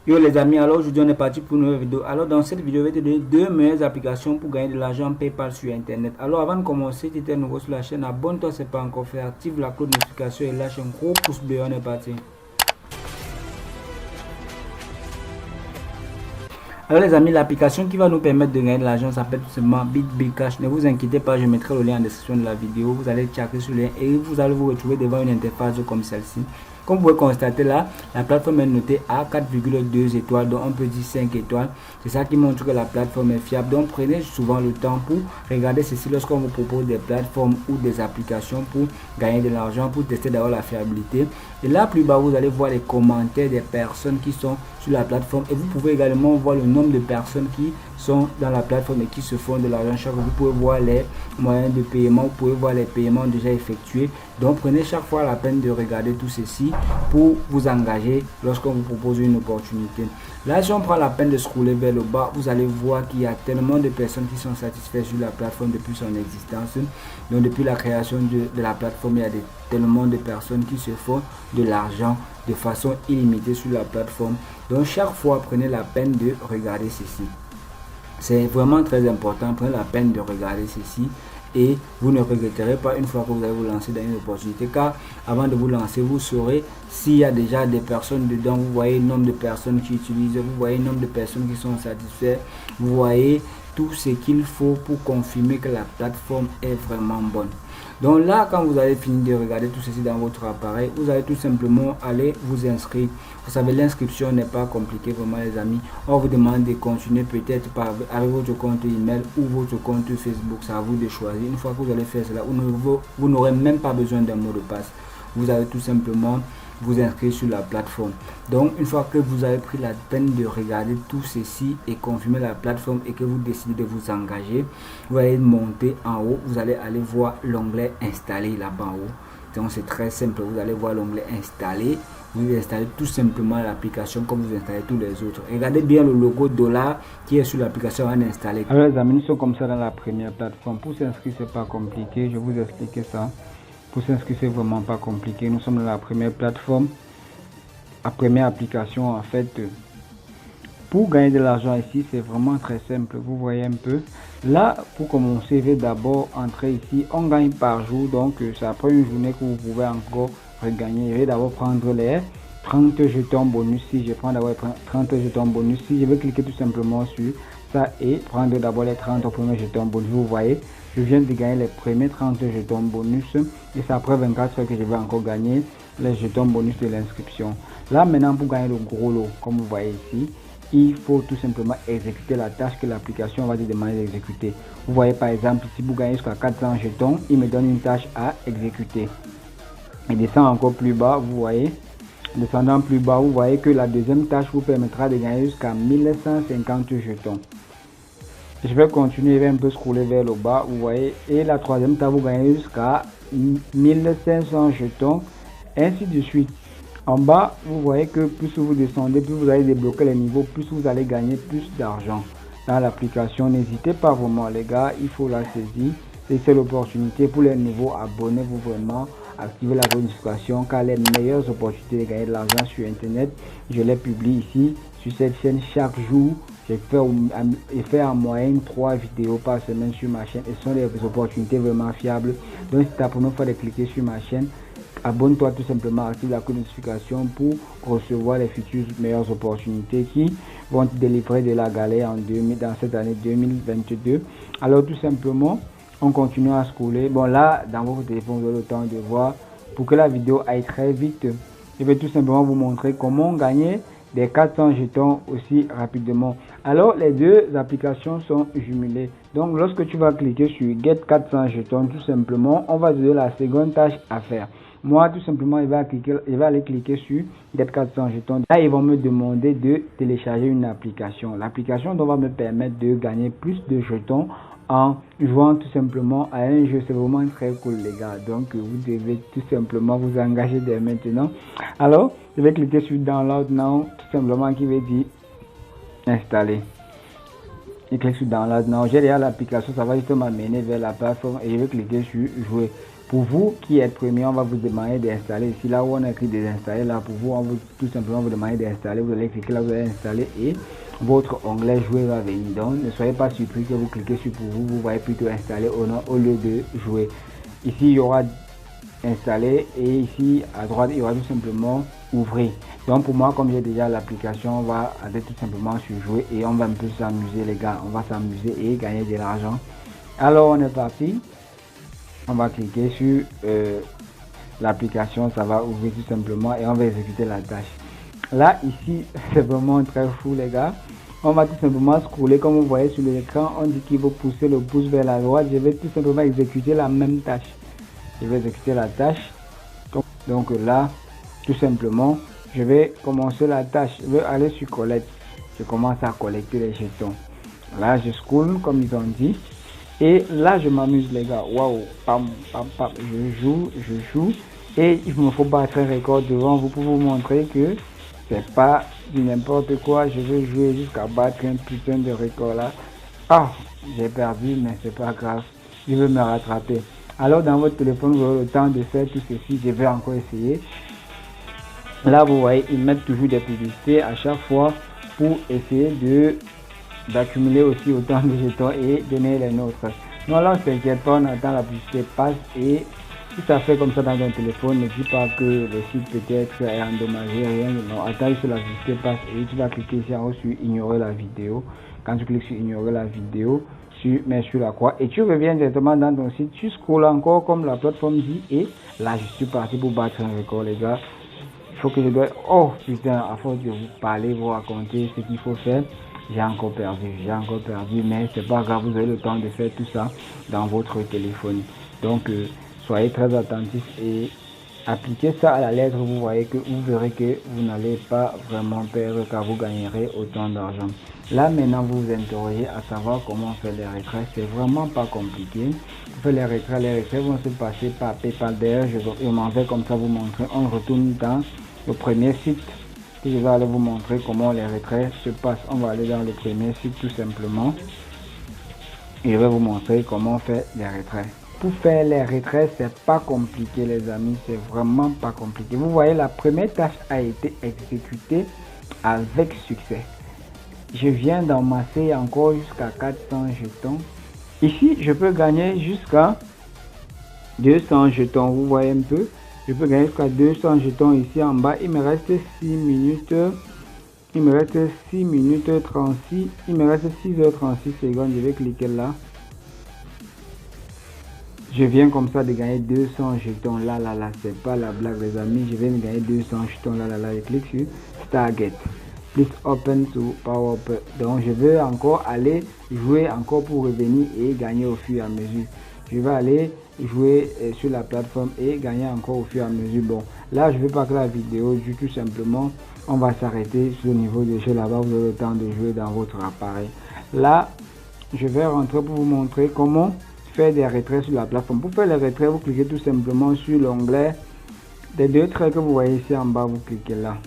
Yo les amis, alors aujourd'hui on est parti pour une nouvelle vidéo. Alors dans cette vidéo, je vais te donner deux meilleures applications pour gagner de l'argent PayPal sur internet. Alors avant de commencer, si tu es nouveau sur la chaîne, abonne-toi si ce n'est pas encore fait, active la cloche de notification et lâche un gros pouce bleu, on est parti. Alors les amis, l'application qui va nous permettre de gagner de l'argent s'appelle tout simplement BitBigCash. Ne vous inquiétez pas, je mettrai le lien en description de la vidéo. Vous allez checker sur le lien et vous allez vous retrouver devant une interface comme celle-ci. Comme vous pouvez constater là, la plateforme est notée à 4,2 étoiles, donc on peut dire 5 étoiles. C'est ça qui montre que la plateforme est fiable. Donc prenez souvent le temps pour regarder ceci lorsqu'on vous propose des plateformes ou des applications pour gagner de l'argent, pour tester d'abord la fiabilité. Et là, plus bas, vous allez voir les commentaires des personnes qui sont sur la plateforme. Et vous pouvez également voir le nombre de personnes qui sont dans la plateforme et qui se font de l'argent chaque fois. Vous pouvez voir les moyens de paiement, vous pouvez voir les paiements déjà effectués. Donc prenez chaque fois la peine de regarder tout ceci pour vous engager lorsqu'on vous propose une opportunité. Là, si on prend la peine de scroller vers le bas, vous allez voir qu'il y a tellement de personnes qui sont satisfaites sur la plateforme depuis son existence. Donc depuis la création de la plateforme, il y a tellement de personnes qui se font de l'argent de façon illimitée sur la plateforme. Donc chaque fois, prenez la peine de regarder ceci. C'est vraiment très important, prenez la peine de regarder ceci et vous ne regretterez pas une fois que vous allez vous lancer dans une opportunité, car avant de vous lancer, vous saurez s'il y a déjà des personnes dedans. Vous voyez le nombre de personnes qui utilisent, vous voyez le nombre de personnes qui sont satisfaites, vous voyez tout ce qu'il faut pour confirmer que la plateforme est vraiment bonne. Donc là, quand vous avez fini de regarder tout ceci dans votre appareil, vous allez tout simplement aller vous inscrire. Vous savez, l'inscription n'est pas compliquée vraiment les amis. On vous demande de continuer peut-être avec votre compte email ou votre compte Facebook. C'est à vous de choisir. Une fois que vous allez faire cela, vous n'aurez même pas besoin d'un mot de passe. Vous allez tout simplement vous inscrire sur la plateforme. Donc une fois que vous avez pris la peine de regarder tout ceci et confirmer la plateforme et que vous décidez de vous engager, vous allez monter en haut, vous allez aller voir l'onglet installer là-bas en haut. Donc c'est très simple, vous allez voir l'onglet installer, vous installez tout simplement l'application comme vous installez tous les autres. Regardez bien le logo dollar qui est sur l'application à installer. Alors les amis, nous sommes comme ça dans la première plateforme. Pour s'inscrire, c'est pas compliqué, je vais vous expliquer ça. Pour s'inscrire, c'est vraiment pas compliqué. Nous sommes dans la première plateforme, la première application en fait. Pour gagner de l'argent ici, c'est vraiment très simple. Vous voyez un peu. Là, pour commencer, je vais d'abord entrer ici. On gagne par jour, donc c'est après une journée que vous pouvez encore regagner. Je vais d'abord prendre les 30 jetons bonus. Si je prends d'abord 30 jetons bonus, si je vais cliquer tout simplement sur ça et prendre d'abord les 30 premiers jetons bonus, vous voyez. Je viens de gagner les premiers 30 jetons bonus et c'est après 24 heures que je vais encore gagner les jetons bonus de l'inscription. Là maintenant, pour gagner le gros lot, comme vous voyez ici, il faut tout simplement exécuter la tâche que l'application va te demander d'exécuter. Vous voyez par exemple, si vous gagnez jusqu'à 400 jetons, il me donne une tâche à exécuter. Et descend encore plus bas, vous voyez. Descendant plus bas, vous voyez que la deuxième tâche vous permettra de gagner jusqu'à 1150 jetons. Je vais continuer, je vais un peu scroller vers le bas, vous voyez. Et la troisième tâche, vous gagnez jusqu'à 1500 jetons, ainsi de suite. En bas, vous voyez que plus vous descendez, plus vous allez débloquer les niveaux, plus vous allez gagner plus d'argent dans l'application. N'hésitez pas vraiment les gars, il faut la saisir. C'est l'opportunité pour les nouveaux, abonnez-vous vraiment, activez la notification car les meilleures opportunités de gagner de l'argent sur internet, je les publie ici sur cette chaîne chaque jour. J'ai fait en moyenne 3 vidéos par semaine sur ma chaîne et ce sont des opportunités vraiment fiables. Donc c'est ta première fois de cliquer sur ma chaîne, abonne-toi tout simplement, active la notification pour recevoir les futures meilleures opportunités qui vont te délivrer de la galère dans cette année 2022. Alors tout simplement, on continue à scroller. Bon là, dans votre téléphone, vous avez le temps de voir. Pour que la vidéo aille très vite, je vais tout simplement vous montrer comment gagner des 400 jetons aussi rapidement. Alors les deux applications sont jumelées. Donc lorsque tu vas cliquer sur Get 400 jetons, tout simplement, on va te donner la seconde tâche à faire. Moi, tout simplement, je vais aller cliquer sur Get 400 jetons. Là, ils vont me demander de télécharger une application. L'application va me permettre de gagner plus de jetons en jouant tout simplement à un jeu. C'est vraiment très cool les gars. Donc, vous devez tout simplement vous engager dès maintenant. Alors, je vais cliquer sur Download Now, tout simplement qui veut dire installer. Je clique sur Download Now. J'ai déjà l'application, ça va juste m'amener vers la plateforme et je vais cliquer sur Jouer. Pour vous qui êtes premier, on va vous demander d'installer. Ici, là où on a écrit désinstaller, là pour vous, on va tout simplement vous demander d'installer. Vous allez cliquer là, vous allez installer et votre onglet jouer va venir. Donc, ne soyez pas surpris que vous cliquez sur pour vous, vous voyez plutôt installer au lieu de jouer. Ici, il y aura installer et ici à droite, il y aura tout simplement ouvrir. Donc, pour moi, comme j'ai déjà l'application, on va aller tout simplement sur jouer et on va un peu s'amuser, les gars. On va s'amuser et gagner de l'argent. Alors, on est parti. On va cliquer sur l'application, ça va ouvrir tout simplement et on va exécuter la tâche. Là, ici, c'est vraiment très fou, les gars. On va tout simplement scroller, comme vous voyez sur l'écran, on dit qu'il faut pousser le pouce vers la droite. Je vais tout simplement exécuter la même tâche. Je vais exécuter la tâche. Donc là, tout simplement, je vais commencer la tâche. Je vais aller sur collecte. Je commence à collecter les jetons. Là, je scroll, comme ils ont dit. Et là, je m'amuse, les gars. Waouh, pam, pam, pam. Je joue. Et il me faut battre un record devant vous pour vous montrer que c'est pas du n'importe quoi. Je vais jouer jusqu'à battre un putain de record là. Ah, j'ai perdu, mais c'est pas grave. Je vais me rattraper. Alors, dans votre téléphone, vous aurez le temps de faire tout ceci. Je vais encore essayer. Là, vous voyez, ils mettent toujours des publicités à chaque fois pour essayer d'accumuler aussi autant de jetons et donner les nôtres. Non, là, on s'inquiète pas, on attend la publicité passe et si ça fait comme ça dans ton téléphone, ne dis pas que le site peut-être est endommagé, rien. Non, attends sur la publicité passe et tu vas cliquer ici en haut sur ignorer la vidéo. Quand tu cliques sur ignorer la vidéo, tu mets sur la croix et tu reviens directement dans ton site. Tu scrolles encore comme la plateforme dit et là, je suis parti pour battre un record, les gars. Il faut que je dois... Oh putain, à force de vous parler, vous raconter ce qu'il faut faire. J'ai encore perdu, mais c'est pas grave, vous avez le temps de faire tout ça dans votre téléphone. Donc, soyez très attentifs et appliquez ça à la lettre. Vous voyez que vous verrez que vous n'allez pas vraiment perdre car vous gagnerez autant d'argent. Là, maintenant, vous vous interrogez à savoir comment faire les retraits. C'est vraiment pas compliqué. Pour faire les retraits vont se passer par PayPal. D'ailleurs, je m'en vais comme ça vous montrer. On retourne dans le premier site. Je vais aller vous montrer comment les retraits se passent. On va aller dans le premier site tout simplement. Et je vais vous montrer comment faire les retraits. Pour faire les retraits, c'est pas compliqué les amis. C'est vraiment pas compliqué. Vous voyez, la première tâche a été exécutée avec succès. Je viens d'amasser encore jusqu'à 400 jetons. Ici, je peux gagner jusqu'à 200 jetons. Vous voyez un peu. Je peux gagner jusqu'à 200 jetons ici en bas. Il me reste 6 minutes. Il me reste 6 minutes 36. Il me reste 6h36 secondes. Je vais cliquer là. Je viens comme ça de gagner 200 jetons. Là, c'est pas la blague, les amis. Je viens de gagner 200 jetons. Là. Je clique sur Target. Please open to Power Up. Donc, je veux encore aller jouer encore pour revenir et gagner au fur et à mesure. Je vais aller jouer sur la plateforme et gagner encore au fur et à mesure. Bon, là, je ne veux pas que la vidéo dure tout simplement. On va s'arrêter sur le niveau de jeu là-bas. Vous aurez le temps de jouer dans votre appareil. Là, je vais rentrer pour vous montrer comment faire des retraits sur la plateforme. Pour faire les retraits, vous cliquez tout simplement sur l'onglet des deux traits que vous voyez ici en bas. Vous cliquez là.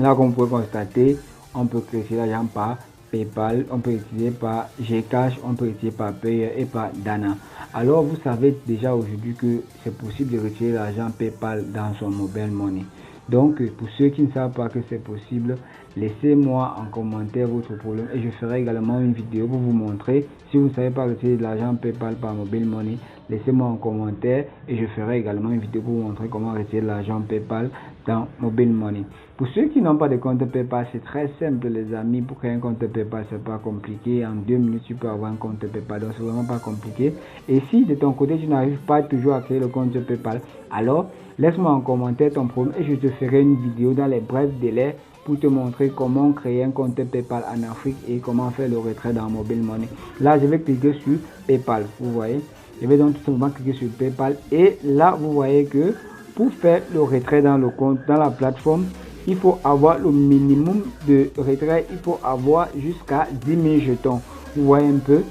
Là, comme vous pouvez constater, on peut créer l'argent par PayPal, on peut utiliser par Gcash, on peut utiliser par Payer et par Dana. Alors, vous savez déjà aujourd'hui que c'est possible de retirer l'argent PayPal dans son mobile money. Donc, pour ceux qui ne savent pas que c'est possible, laissez-moi en commentaire votre problème et je ferai également une vidéo pour vous montrer. Si vous ne savez pas retirer de l'argent PayPal par mobile money, laissez-moi en commentaire et je ferai également une vidéo pour vous montrer comment retirer de l'argent PayPal dans mobile money. Pour ceux qui n'ont pas de compte PayPal, c'est très simple les amis. Pour créer un compte PayPal, c'est pas compliqué. En 2 minutes, tu peux avoir un compte PayPal. Donc, c'est vraiment pas compliqué. Et si de ton côté, tu n'arrives pas toujours à créer le compte PayPal, alors laisse-moi en commentaire ton problème et je te ferai une vidéo dans les brefs délais pour te montrer comment créer un compte PayPal en Afrique et comment faire le retrait dans mobile money. Là, je vais cliquer sur PayPal. Vous voyez, je vais donc tout simplement cliquer sur PayPal et là, vous voyez que pour faire le retrait dans le compte, dans la plateforme, il faut avoir le minimum de retrait. Il faut avoir jusqu'à 10 000 jetons. Vous voyez un peu.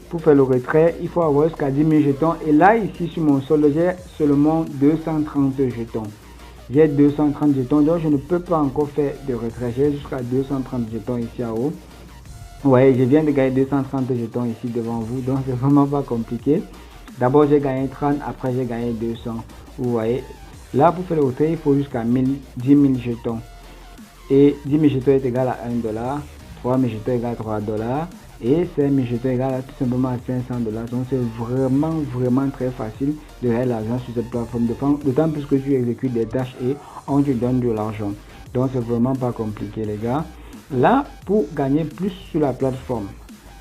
Pour faire le retrait, il faut avoir jusqu'à 10 000 jetons. Et là, ici, sur mon solde, j'ai seulement 230 jetons. J'ai 230 jetons, donc je ne peux pas encore faire de retrait. J'ai jusqu'à 230 jetons ici en haut. Vous voyez, je viens de gagner 230 jetons ici devant vous. Donc, c'est vraiment pas compliqué. D'abord j'ai gagné 30, après j'ai gagné 200. Vous voyez, là pour faire le retrait, il faut jusqu'à 10 000 jetons. Et 10 000 jetons est égal à $1, 3 000 jetons est égal à $3, et 5 000 jetons est égal à tout simplement à $500. Donc c'est vraiment très facile de gagner l'argent sur cette plateforme, d'autant plus que tu exécutes des tâches et on te donne de l'argent. Donc c'est vraiment pas compliqué les gars. Là, pour gagner plus sur la plateforme,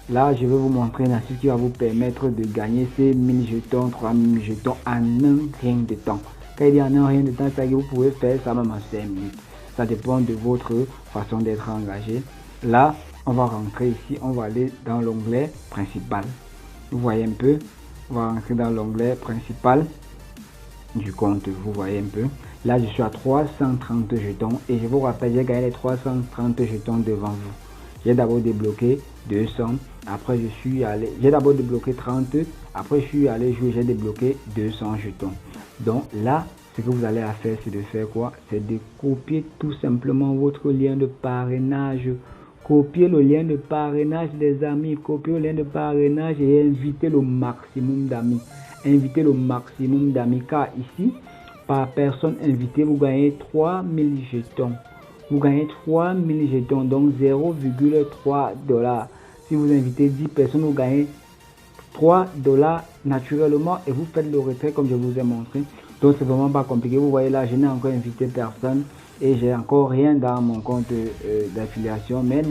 là je vais vous montrer une astuce qui va vous permettre de gagner ces 1000 jetons, 3000 jetons en un rien de temps. Quand il dit en un rien de temps, c'est que vous pouvez faire ça même en 5 minutes. Ça dépend de votre façon d'être engagé. Là, on va rentrer ici, on va aller dans l'onglet principal. Vous voyez un peu, on va rentrer dans l'onglet principal du compte, vous voyez un peu. Là, je suis à 330 jetons et je vous rappelle, j'ai gagné les 330 jetons devant vous. J'ai d'abord débloqué 200, après je suis allé, j'ai d'abord débloqué 30, après je suis allé jouer, j'ai débloqué 200 jetons. Donc là, ce que vous allez faire, c'est de faire quoi? C'est de copier tout simplement votre lien de parrainage. Copiez le lien de parrainage des amis, copiez le lien de parrainage et invitez le maximum d'amis. Invitez le maximum d'amis car ici, par personne invitée, vous gagnez 3000 jetons. Vous gagnez 3000 jetons, donc 0,3 $. Si vous invitez 10 personnes, vous gagnez 3 $ naturellement et vous faites le retrait comme je vous ai montré. Donc c'est vraiment pas compliqué. Vous voyez là, je n'ai encore invité personne et j'ai encore rien dans mon compte d'affiliation, mais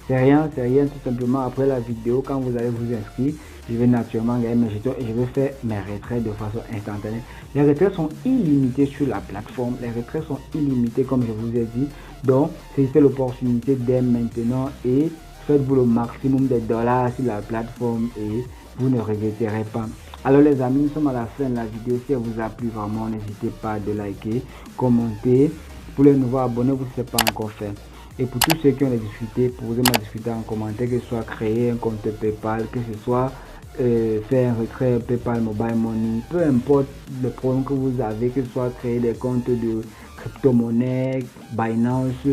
c'est rien, tout simplement après la vidéo, quand vous allez vous inscrire, je vais naturellement gagner mes jetons et je vais faire mes retraits de façon instantanée. Les retraits sont illimités sur la plateforme, les retraits sont illimités comme je vous ai dit, donc saisissez l'opportunité dès maintenant et faites-vous le maximum de dollars sur la plateforme et vous ne regretterez pas. Alors les amis, nous sommes à la fin de la vidéo. Si elle vous a plu vraiment, n'hésitez pas à liker, commenter. Pour les nouveaux abonnés, vous ne savez pas encore fait. Et pour tous ceux qui ont des difficultés, posez ma difficulté en commentaire, que ce soit créer un compte PayPal, que ce soit faire un retrait PayPal Mobile Money, peu importe le problème que vous avez, que ce soit créer des comptes de crypto-monnaie, Binance.